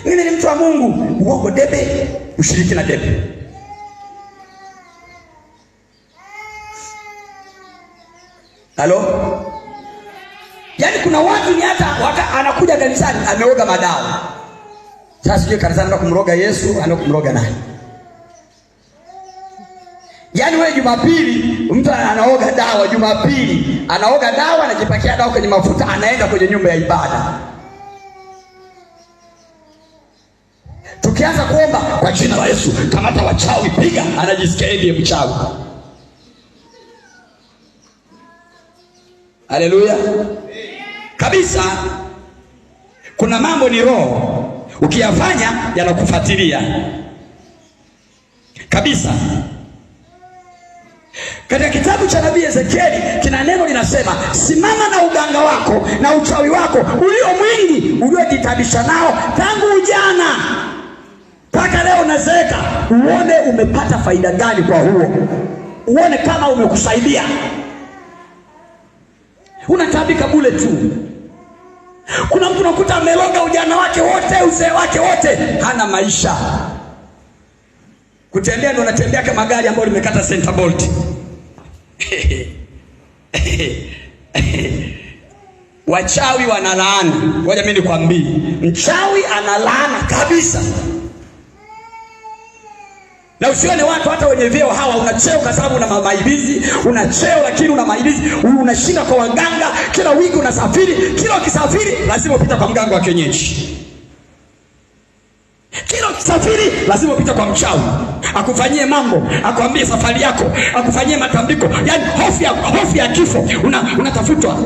Mimi ni mtu wa Mungu. Uongo debe, ushirikina debe. Halo? Yaani kuna watu ni hata anakuja kanisani ameoga madawa. Sasa sije kanisani na kumroga Yesu, anakumroga nani? Yaani wewe Jumapili mtu anaoga dawa, Jumapili anaoga dawa, anajipakia dawa kwenye mafuta, anaenda kwenye nyumba ya ibada. Tukianza kuomba kwa jina la Yesu, kamata wachawi, piga, anajisikia ndiye mchawi. Haleluya. Kabisa. Kuna mambo ni roho, ukiyafanya yanakufuatilia. Kabisa. Katika kitabu cha nabii Ezekieli kina neno linasema, simama na uganga wako na uchawi wako ulio mwingi uliojitabisha nao tangu ujana mpaka leo unazeeka, uone umepata faida gani kwa huo, uone kama umekusaidia. Unatabika bure tu. Kuna mtu unakuta ameloga ujana wake wote, uzee wake wote, hana maisha. Kutembea ndo unatembea kama gari ambayo limekata center bolt. Wachawi wanalaana. Ngoja mimi nikwambie, mchawi analaana kabisa. Na usione watu hata wenye vyeo hawa, unacheo kwa sababu una maibizi, unacheo lakini una maibizi, unashinda kwa waganga, kila wiki unasafiri, kila ukisafiri lazima upite kwa mganga wa kienyeji. Kila ukisafiri lazima upite kwa mchawi, akufanyie mambo, akwambie safari yako, akufanyie matambiko, yani hofu ya kifo unatafutwa.